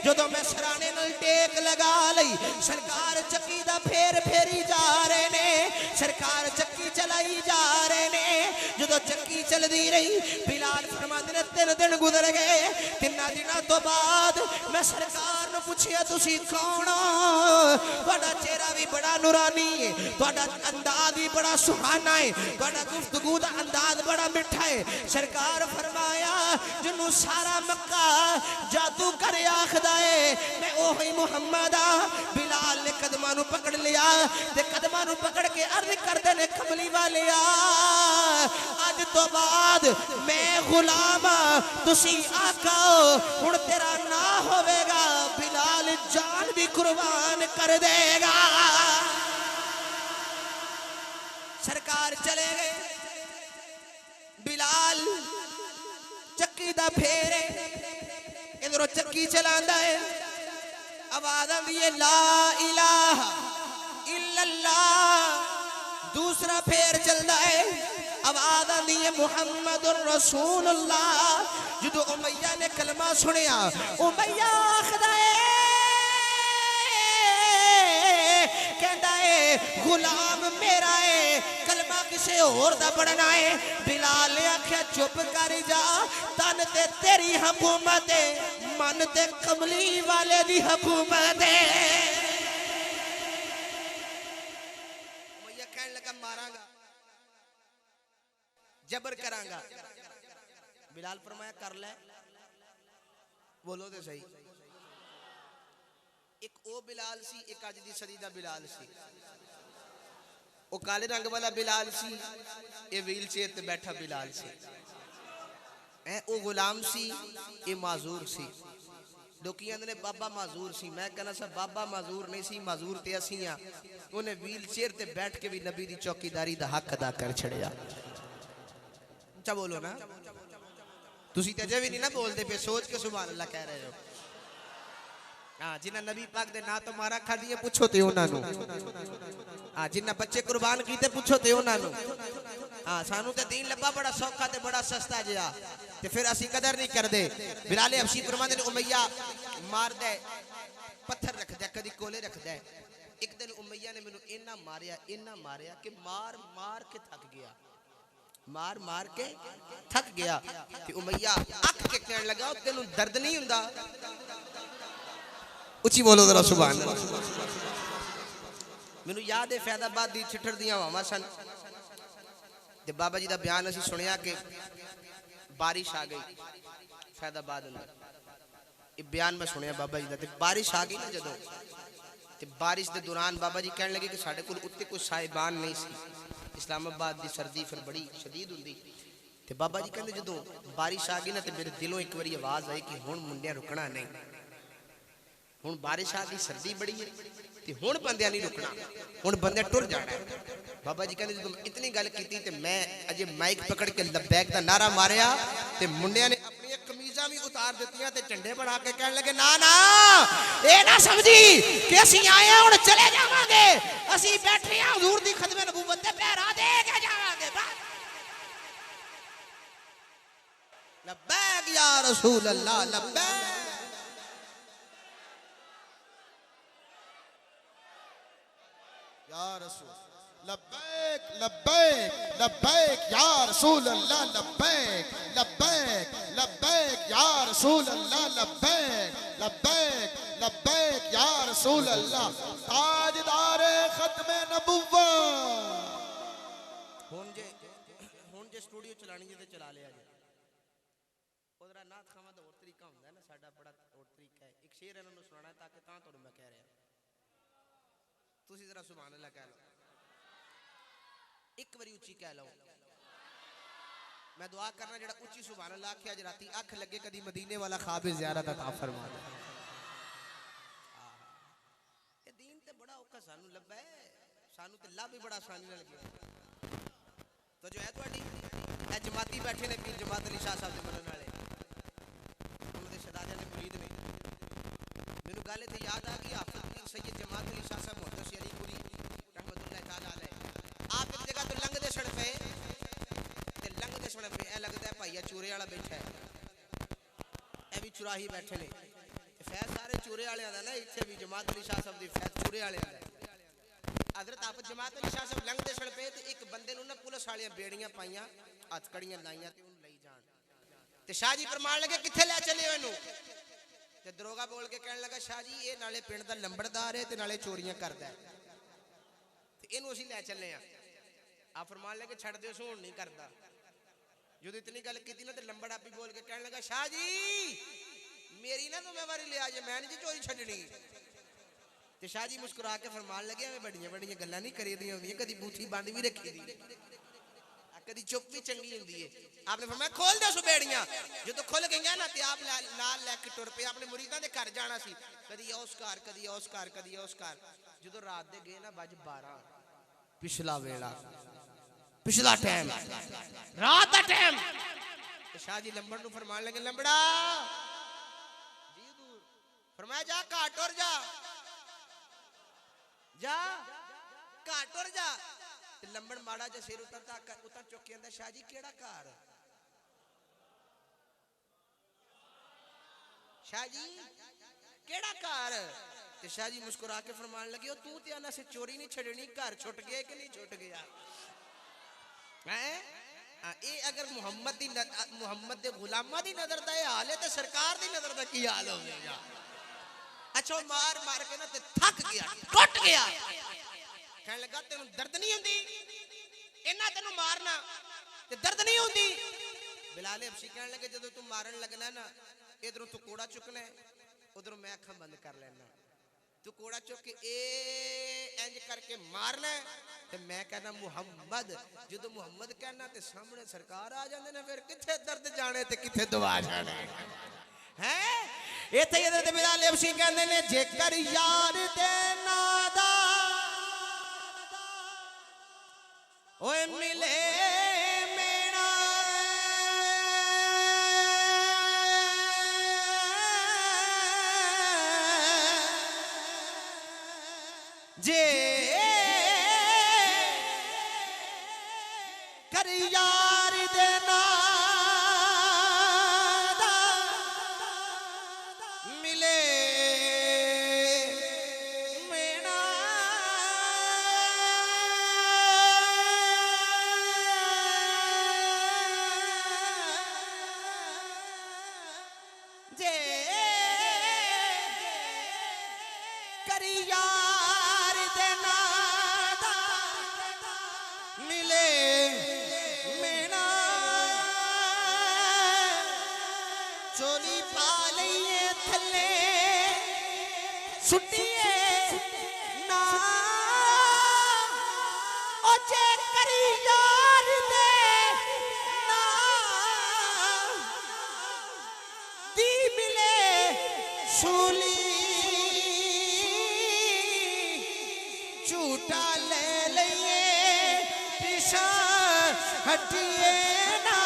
जो मैं सराने नाल टेक लगा लई, सरकार चक्की दा फेर फेरी जा रहे ने, सरकार चक्की चलाई जा रहे ने। जो चक्की चलती रही, बिलाल फरमाते ने 3 दिन गुजर गए। 3 दिनों तो बाद मैं सरकार ने पूछिया तुसी कौन हो? तुहाडा चेहरा भी बड़ा नूरानी है, तुहाडा अंदाज भी बड़ा सुहाना है, तुहाडा गुफ्तगू दा अंदाज बड़ा मिठा है। सरकार फरमाया जिन्नू सारा मक्का जादू कर आखदा है मैं ओही मुहम्मद आ। बिलाल ने कदमां नू पकड़ लिया ते कदमां नू पकड़ के अर्ज करदे ने कमली वाले अज तो बाद मैं गुलाम तुसी आका हुण तेरा ना होवेगा। बिलाल जान भी कुर्बान कर देगा। सरकार चले गए। बिलाल चक्की दा फेरे इधरों चक्की चलांदा है, आवाज आंदी है ला इलाहा इल्लल्लाह। दूसरा फेर चलता है, आवाज आंदी है मुहम्मदुर रसूलुल्लाह। जो उमैया ने कलमा सुनिया, उमैया आखदा है कहता है गुलाम मेरा है, कलमा किसे होर दा पढ़ना है। बिलाल ने आख्या चुप कर जा, तन ते तेरी हुकूमत है, मन ते कमली वाले दी हुकूमत है। उमैया कहने लगा मारांगा, जबर करांगा। बिलाल फरमाया कर ले, बोलो तो सही। एक ओ बिलाल सी, एक अज दी सदी दा बिलाल सी। ओ काले रंग वाला बिलाल सी, ये व्हील चेयर ते बैठा बिलाल सी। ओ गुलाम सी, ये माजूर सी। लोकी आंदे ने बाबा माजूर सी, मैं कहना सा बाबा माजूर नहीं सी, माजूर ते असी हां। उन्हें व्हील चेयर ते बैठ के भी नबी दी चौकीदारी दा हक अदा कर छड़िया। अच्छा बोलो ना, तुसी ते अजे भी नहीं ना बोलते पे, सोच के सुभान अल्लाह कह रहे हो। हाँ जिन्हें नबी पाक दे ना तो मारा खा दिए पूछो ते उन्होंने हाँ जिन्हें बच्चे कुर्बान कीते पूछो ते उन्होंने हाँ सानू ते दीन लब्बा बड़ा सौखा ते बड़ा सस्ता जिहा ते फिर असी कदर नहीं करदे बिलाल हबशी फरमांदे ने उमैया मार दे पत्थर रख दे कदी कोले रख दे एक दिन उमैया ने मैनू इन्ना मारिया कि मार मार के थक गया मार मार के थक गया ते उमैया अख के कहन लगा तेनू दर्द नहीं हुंदा उची बोलो जरा सुभान अल्लाह मैनू याद है फैदाबाद दी छिठड़ दियां हवावां सन ते बाबा जी दा बयान असी सुनिया कि बारिश आ गई फैदाबाद अंदर ये बयान मैं सुनिया बाबा जी दा ते बारिश आ गई ना जदों ते बारिश दे दौरान बाबा जी कहने लगे कि साडे कोल उत्ते कोई साहिबान नहीं सी इस्लामाबाद दी सर्दी फिर बड़ी शदीद हुंदी ते बाबा जी कहंदे जदों बारिश आ गई ना ते मेरे दिलों एक बारी आवाज आई कि हुण मुंडिया रुकना नहीं हुण बारिश आ गई सर्दी बड़ी है ते हुण बंदियां नहीं रुकना हुण बंदे टुर जाना है बाबा जी कहंदे जदों इतनी गल कीती ते मैं अजे माइक पकड़ के लब्बैक दा नारा मारिया ते मुंडिया ने अपनी कमीज़ां भी उतार दित्तियां ते झंडे बना के कहने लगे ना ना ए ना समझी कि असीं आए हां हुण चले जावांगे असीं बैठे हां हुजूर दी खदमे नबूवत दे पहरा दे के जावांगे लब्बैक या रसूल अल्लाह लब्बैक या रसूल लब्बैक लब्बैक लब्बैक या रसूल अल्लाह लब्बैक लब्बैक लब्बैक या रसूल अल्लाह लब्बैक लब्बैक लब्बैक या रसूल अल्लाह ताजदार खत्मे नबुव्वत हुण जे स्टूडियो चलानी जे ते चला लिया जे ओदरा नाथ खावा दा और तरीका हुंदा है ना साडा बड़ा और तरीका है एक शेर इन्हां नूं सुनाना है ताकि तां तुहानूं मैं कह रहा तुसी जरा सुभान अल्लाह कह लो एक बारी उच्ची कह लो मैं दुआ करना जेड़ा उच्ची सुभान अल्लाह आखे अज राती अख लगे कदी मदीने वाला ख्वाब ज़ियारत अता फरमा दे ये दीन ते बड़ा औखा सानू लब्बा है सानू ते लब भी बड़ा आसानी नाल लगे तो जो है तुहाडी ए जमाती बैठे ने पीर जमात अली शाह साहब दे मनन वाले उन्हां दे शहजादे ने मुरीद ने मैनू गल इत्थे याद आ गई हाफिज पीर सैयद जमात अली शाह साहब मोहद्दिस अलीपुरी रहमतुल्लाह ताला अलैह आप एक जगह तो लंघदे सड़ पे ते लंघदे सड़ पे ए लगदा है भाईया चूरे वाला बैठा है ए भी चुराही बैठे ने ते फैज सारे चूरे वालियां दा ना इत्थे भी जमात अली शाह साहब दी फैज चूरे वालियां दा हजरत आप जमात अली शाह साहब लंघदे सड़ पे ते एक बंदे नूं ना पुलिस वालियां बेड़ियां पाईयां हथ कड़ियां लाईयां ते उन्हें लई जान ते शाह जी फरमान लगे कित्थे ले चले इनू ते दरोगा बोल के कहने लगा शाह जी ये नाले पिंड दा लंबड़दार है ते नाले चोरियां करदा है ते इनू असीं ले चले आ आप फरमान लगे छड़ दिओ हुण नहीं करदा जो इतनी गल की ना तो लंबड़ आप बोल के कहने लगा शाह जी मेरी ना जिम्मेवारी लिया जे मैं नहीं चोरी छड्डनी ते शाह जी मुस्कुरा के फरमान लगे बड़ियां बड़ियां गल्लां नहीं करी दियां होंदियां कदी बूथी बंद भी रखी दी कदी चुप भी चंगी होंदी है आपने फरमाया खोल दो बेड़ियां जो तो खुल गईयां ना ते आप नाल लैके टुर पे अपने मुरीदां दे घर जाना सी कदी उस घर कदी उस घर कदी उस घर जो रात दे गए ना बज 12 पिछला वेला पिछला टाइम रात का टाइम शाह जी लंबड़ नु फरमान लगे लंबड़ा जी दूर फरमाया जा घाट और जा घाट और जा लंबड़ माड़ा जा सिर उतर चुक के आंदा शाह जी केड़ा घर शाह जी केड़ा घर ते शाह जी मुस्कुरा के फरमान लगे तू ते आना से चोरी नहीं छड़नी घर छुट गया कि नहीं छुट गया ए अगर मुहम्मद दे गुलामां दी नजर दा हाल है ते सरकार दी नजर दा की हाल होवेगा अच्छा मार मार के ना ते थक गया टूट गया कहने लगा तेनू दर्द नहीं हुंदी इन्ना तेनू मारना ते दर्द नहीं हुंदी बिलाल हबशी कहने लगे जदों तू मारन लगना ना इधरों तू कोड़ा चुकना उधरों मैं अखां बंद कर लेना तू कोड़ा चुक के इंज करके मारना ते मैं कहना मुहम्मद जो मुहम्मद कहना ते सामने सरकार आ जांदे ने फिर किथे दर्द जाने ते किथे दवा जाने हैं इथे हज़रत बिलाल हबशी कहंदे ने जेकर यार दे नादा ओए मिले मेरा जे कर यार देना मिले मेना जे कर यार देना मिले मेना चोली पा लइए थले सुटिए ना ओ जे करी यार दे ना दी मिले सूली झूठा ले लइए पिछा हटिए ना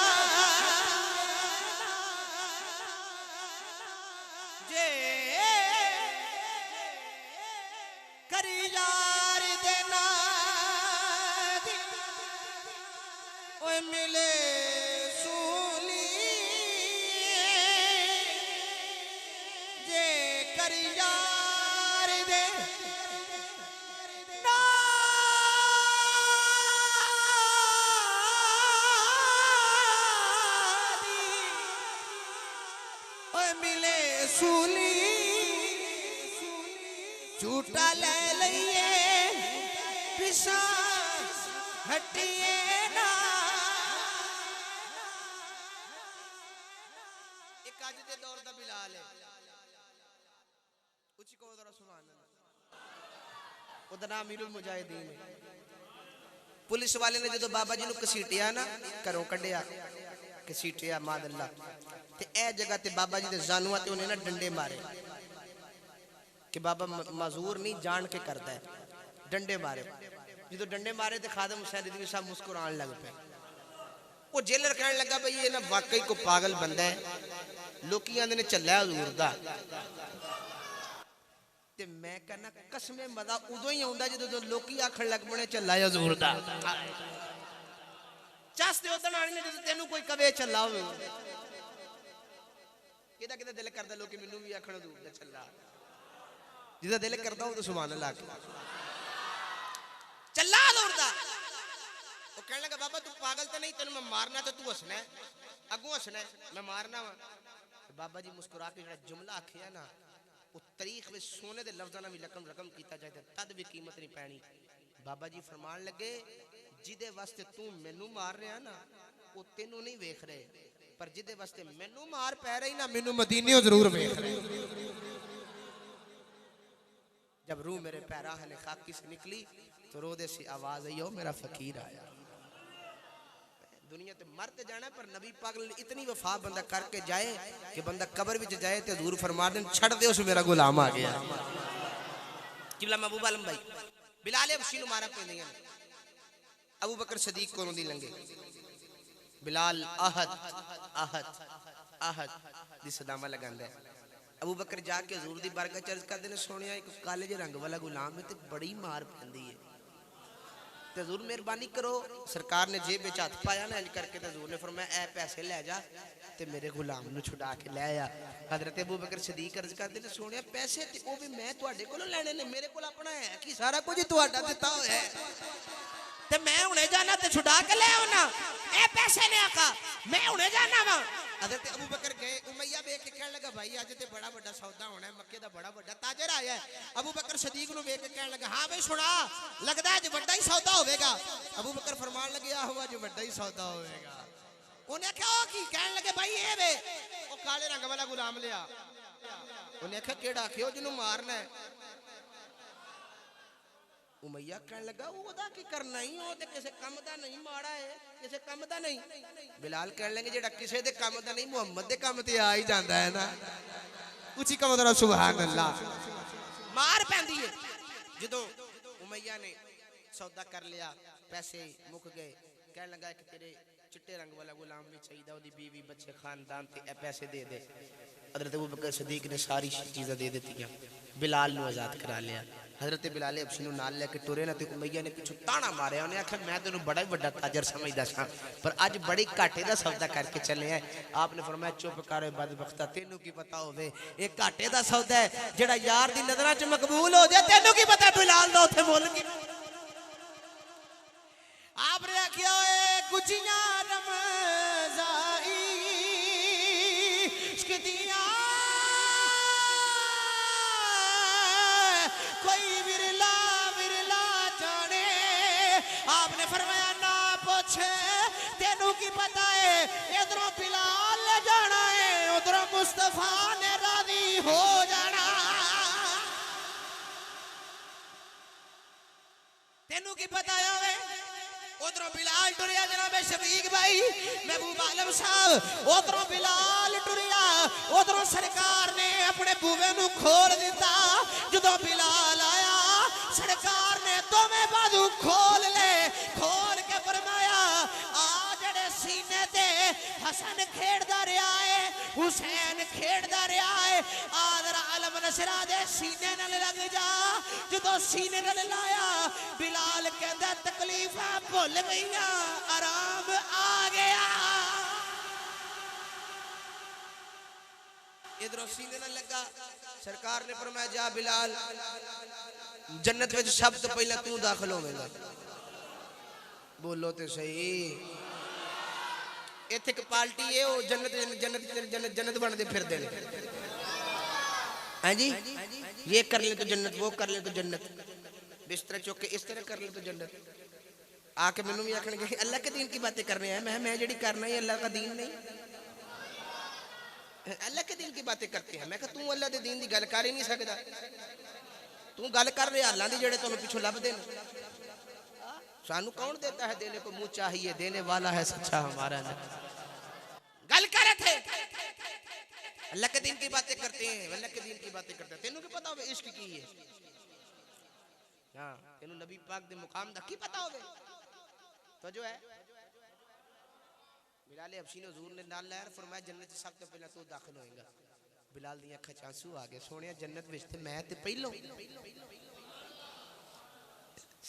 जे करी यार देना ओए मिले सूली जे करी यार दे ना ओए मिले सूली झूठा ले लइए पिछा हटिए ना एक अज दे दौर दा बिलाल है उची को जरा सुभान अल्लाह ओदा नाम अमीरुल मुजाहिदीन है पुलिस वाले ने जो बाबा जी नु घसीटिया ना घरों कढ़िया घसीटिया माद अल्लाह ते ए जगह ते बाबा जी दे जानुआ ते उन्हें ना डंडे मारे कि बाबा माजूर नहीं जान के करता है डंडे मारे जो डंडे मारे तो खादम हुसैन रिजवी साहब मुस्कुराने लग पे वो जेलर कहने लगा भाई ये ना वाकई को पागल बंदा है लोग आंदे ने चलिया हजूर दा ते मैं कहना कसमे मजा उदों ही आउंदा जदों लोग आखण लग पने चलिया हजूर दा चस ते उदन आने ने जदों तेनू कोई कवे चला होवे किदा किदा दिल करदा लोग मैनू भी आखण हजूर दा चला जिदा दिल करदा हो तो सुभान अल्लाह चला हजूर दा वो कहने लगा बाबा तू पागल तो नहीं तेन मैं मारना तो तू हसना है अगू हसना है मैं मारना वा बाबा जी मुस्कुरा के जो जुमला आखिया ना वो तारीख में सोने के लफ्ज़ों भी रकम रकम किया जाए तद भी कीमत नहीं पैनी बाबा जी फरमान लगे जिदे वास्ते तू मैनू मार रहा ना वो तेनू नहीं वेख रहे पर जिदे वास्ते मैनू मार पै रही ना मैनू मदीने जरूर वेख रहे जब रूह मेरे पैराह ने खाकी से निकली तो रोदे सी आवाज आई ओ मेरा फकीर आया दुनिया ते मरते जाना पर नबी पाक ने इतनी वफा बंदा करके जाए कि बंदा कब्र विच जाए ते हजूर फरमा देन छड़ दे उस मेरा गुलाम आ गया किबला महबूब आलम भाई बिलाल हबशी नु मारा पैंदियां अबू बकर सदीक कोलों दी लंघे बिलाल अहद अहद अहद दी सदामा लगांदा है अबू बकर जाके हजूर दी बारगाह चर्च करदे ने सोनिया एक काले जे रंग वाला गुलाम है ते बड़ी मार पैंदी है ते हजूर मेहरबानी करो सरकार ने जेब विच हाथ पाया ना इंज करके ते हजूर ने फरमाया ए पैसे ले जा ते मेरे गुलाम नु छुड़ा के ले आ हजरत अबू बकर सदीक अर्ज करदे ने सोनिया पैसे ते ओ भी मैं तुहाडे कोलों लेने ने मेरे कोल अपना है कि सारा कुछ ही तुहाडा दिता होया है ते मैं हुणे जाना ते छुड़ा के ले आना ए पैसे ने आका मैं हुणे जाना वा हजरत अबू बकर गए उमैया देख के कहने लगा भाई आज ते बड़ा बड़ा सौदा होना है मक्के दा बड़ा बड़ा ताजर आया है अबू बकर सदीक नु देख के कहने लगा हां भाई सुना लगदा है बड़ा ही सौदा होवेगा अबू बकर फरमान लगे आहो आज बड़ा ही सौदा होवेगा उन्हें कहा की कहने लगे भाई ए वे ओ काले रंग वाला गुलाम लिया उन्हें कहा केड़ा आखियो जिन्नु मारना है उमैया कहने लगा ओदा की करना ही ओ ते किसे काम दा नहीं माड़ा है किसे काम दा नहीं बिलाल कहने लगे जेड़ा किसे दे काम दा नहीं मुहम्मद दे काम ते आ ही जांदा है ना उची कहो जरा सुभान अल्लाह मार पैंदी है जदों उमैया ने सौदा कर लिया पैसे मुक गए कहने लगा कि तेरे चिट्टे रंग वाला गुलाम भी चाहिए ओदी बीवी बच्चे खानदान ते ए पैसे दे हजरत अबू बकर सदीक ने सारी चीज़ें दे दी बिलाल नु आजाद करा लिया हजरत बिलाल हबशी नूं नाल लैके टुरे ना ते उमैया ने पिछों ताना मारिया उन्हें आख्या मैं तेनों बड़ा ही बड़ा ताजर समझदा सा पर अज बड़ी घाटे का सौदा करके चले हैं। आपने फरमाया चुप कर बदबख्ता तेनों की पता होवे ये घाटे का सौदा है जेड़ा यार दी नजरां च मकबूल हो जाए तेनों की पता बिलाल दा उत्थे मुल की। आपने आख्या गुजियां रमज़ाई इश्क दियां कोई विरला विरला जाने। आपने फरमाया ना पूछ तेनू की पता है इधरों बिलाल ले जाना है उधरों मुस्तफा ने राजी हो जाना। तेनू की पता है उधरों बिलाल टुरिया जनाब शफीक भाई महबूब आलम साहब उधरों बिलाल टुरिया उधरों सरकार ने अपने बूवे नू खोल दिता। जदों बिलाल आया सरकार ने दोवें बाजू खोल ले खोल के फरमाया आ जड़े सीने ते हसन खेड़दा रहा है हुसैन खेड़दा रहा है आदर आलम नसरा दे सीने नाल लग जा। जदों सीने नाल लाया बिलाल कहंदा तकलीफां भुल गईया आराम आ गया। इधरों सीने न लगा सरकार ने फरमाया जा बिलाल जन्नत में सब तो पहले तू दाखिल होवेगा। बोलो तो सही इत्थे एक पार्टी है वो जन्नत जन्नत जन्नत जन्नत बनते फिरदे ने हैं जी ये कर ले तो जन्नत वो कर ले तो जन्नत बिस्तर चुक के इस तरह कर ले तो जन्नत आके मैनू भी आखणगे अल्लाह के दीन की बातें कर रहे हैं मैं जेड़ी करना है अल्लाह का दीन नहीं अल्लाह के दीन की बातें करते हैं। मैं कहा तू अल्लाह के दीन की गल कर ही नहीं सकता तू गल कर रहे हालां दी जेड़े तुहानू पिछों लभदे ने। सानू कौन देता है देने को मुंह चाहिए देने वाला है सच्चा हमारा गल करे थे अल्लाह के दीन की बातें करते हैं अल्लाह के दीन की बातें करते हैं। तेनू की पता होवे इश्क की है हां तेनू नबी पाक दे मुकाम दा की पता होवे तो जो है बिलाल हबशी ने हुजूर ने नाल लहर फरमाया जन्नत सब तो पहले तू दाखिल होएगा। बिलाल दी अखां च आंसू आ गए सोनिया जन्नत विच ते मैं ते पहलो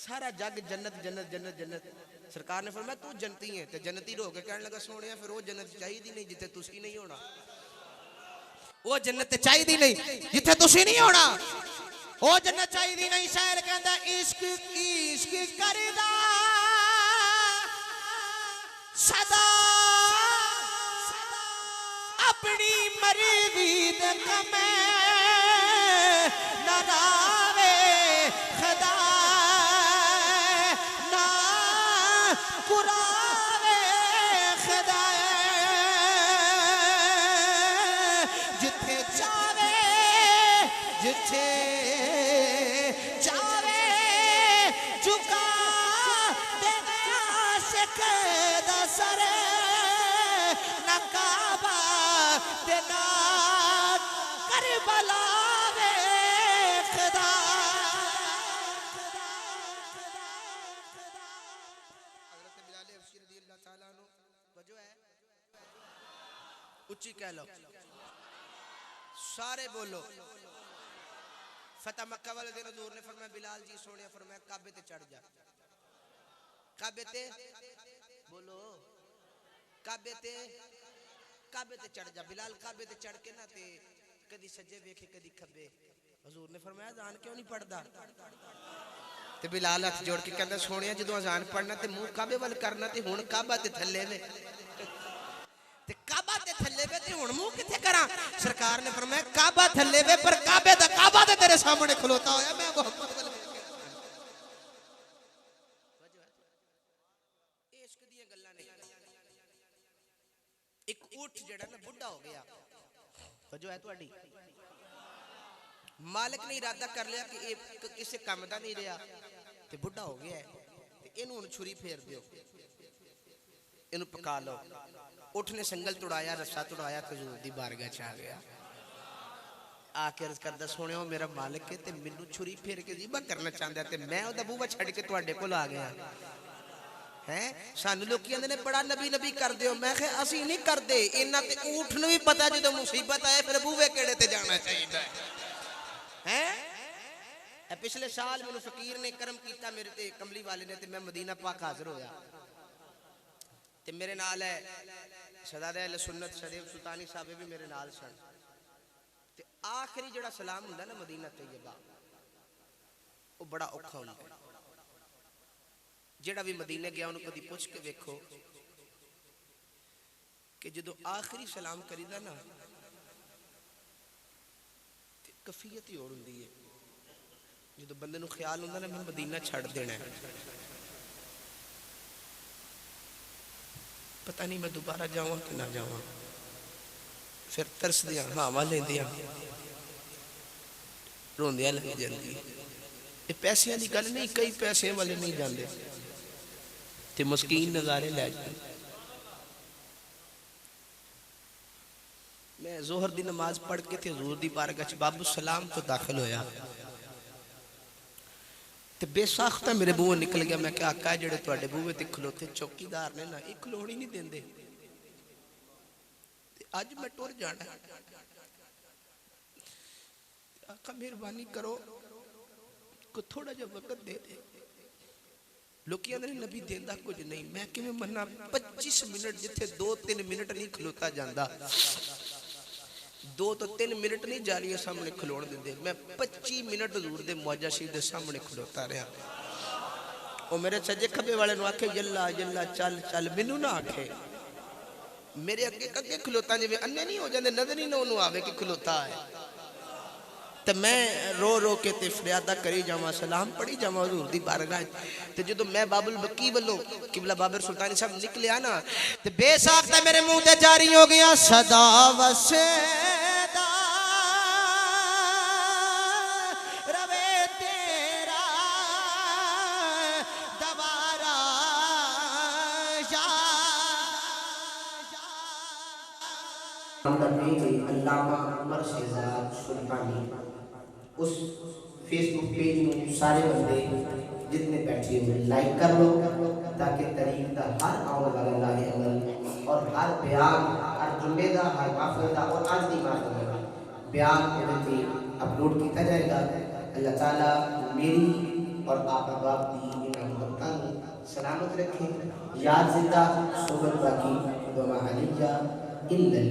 सारा जग जन्नत जन्नत जन्नत जन्नत। सरकार ने फरमाया तू जन्नती है ते जन्नती हो के कहने लगा सोनिया फिर वो जन्नत चाहिदी नहीं जिथे तुसी नहीं होना वो जन्नत चाहिदी नहीं जिथे तुसी नहीं होना वो जन्नत चाहिदी नहीं। शायर कहंदा इश्क इश्क करदा सदा अपनी मर्जी दे कमे ना रावे खुदा ना कुरावे खुदा जिथे चावे जिथे चावे झुका दे आशिक दा सर ना काबा ते ना करबला वे खुदा। हजरत बिलाल हबशी रज़ियल्लाहु ताला अन्हु वजो है उच्ची कह लो सारे बोलो। फतेह मक्का वाले दिन हुजूर ने फरमाया बिलाल जी सोनिया फरमाया काबे ते चढ़ जा काबे ते बोलो काबे ते चढ़ जा। बिलाल काबे ते चढ़ के ना ते कदी सज्जे वेखे कदी खब्बे। हुजूर ने फरमाया अजान क्यों नहीं पढ़दा ते बिलाल हाथ जोड़ के कहंदा सोनिया जदों अजान पढ़ना ते मुंह काबे वाल करना ते हुण काबा ते थल्ले वे ते काबा ते थल्ले वे ते हुण मुंह किथे करा। सरकार ने फरमाया काबा थल्ले वे पर काबे दा काबा ते तेरे सामने खलोता होया मैं मोहम्मद वाल इश्क दी गल्लां नहीं। एक ऊठ जेड़ा ना बुढ़ा हो गया वजो है तुहाडी मालिक ने इरादा कर लिया कि ये किसी काम दा नहीं रहा ते बुढ़ा हो गया है ते इनू हुण छुरी फेर दियो इनू पका लो। उठ ने संगल तुड़ाया रस्सा तुड़ाया ते हुजूर दी बारगाह च आ गया आके अर्ज करदा सोनियो मेरा मालिक है ते मैनू छुरी फेर के ज़िबा करना चाहंदा ते मैं ओदा बूहा छड्ड के तुहाडे कोल आ गया हैं। सानू लोग कहंदे ने बड़ा नबी नबी कर दियो मैं कहा असी नहीं करदे इन्हां ते ऊठ नूं भी पता जदों मुसीबत आए फिर बूहे केड़े ते जाना चाहिदा है। पिछले साल मैंने फकीर ने करम किया मेरे ते कमली वाले ने, ते मैं मदीना पाक हाजिर होया, ते मेरे नाल है शहजादा अहले सुन्नत शरीफ सुल्तानी साहब भी मेरे नाल सन। ते आखिरी जड़ा सलाम हुंदा ना मदीना तैयबा, वो बड़ा औखा हुंदा है। जेड़ा भी मदीने गया उन्होंने कभी पूछ के वेखो कि जो आखिरी सलाम करीदा ना कफियत ही और हुंदी है। जो बंदे नूं ख्याल हुंदा ना मैं मदीना छड़ देना है, पता नहीं मैं दोबारा जावां कि ना जावां, फिर तरसदियां हावां लैंदियां रोंदियां लग जांदी। ये पैसियां दी गल नहीं, कई पैसे वाले नहीं जांदे ते मस्कीन नज़ारे लै जांदे। मैं जोहर दी नमाज पढ़ के थे हजूर दी बारगाह च बाबू सलाम तो दाखिल होया, ते बेसाख्ता मेरे बूहे निकल गया। मैं क्या आका जेड़े तुहाडे बूहे ते खलोते चौकीदार ने ना, ये खलोण ही नहीं देंदे, ते अज मैं टुर जाना, आका मेहरबानी करो को थोड़ा जा वक्त दे दे। लोग आंदे नबी देंदा कुछ नहीं, मैं किवें मन्ना 25 मिनट जिथे 2-3 मिनट नहीं खलोता जांदा, 2 तो 3 मिनट नहीं जालिया सामने खलोण दिंदे, मैं 25 मिनट हजूर दे मौजा शरीफ दे सामने खलोता रहा। वो मेरे सज्जे खब्बे वाले नूं आखे यल्ला यल्ला चल चल, मैनू ना आखे, मेरे अगे अगे खलोता जिवें अन्ने नहीं हो जांदे, नजर ही ना उन्होंने आवे कि खलोता है। तो मैं रो रो के ते फरियादा करी जावां, सलाम पढ़ी जावां हजूर दी बारगाह। ते जदों मैं बाबुल बकी वालों किबला बाबर सुल्तानी साहब निकलिया ना, ते बेसाख्ता मेरे मुंह ते जारी हो गया सदा वसेदा रवे तेरा दवारा अल्लामा उमर शहजाद सुल्तानी, उस फेसबुक पेज में सारे बंदे जितने बैठे हुए लाइक कर लो, ताकि तरीक का हर आने वाला लाहे अमल और हर बयान, हर जुम्मे का, हर महफिल का और आज की महफिल का बयान उहदे अपलोड किया जाएगा। अल्लाह ताला मेरी और आप बाप की इन मोहब्बतां सलामत रखे, याद जिंदा सोबत बाकी, वमा अलैया इल्लल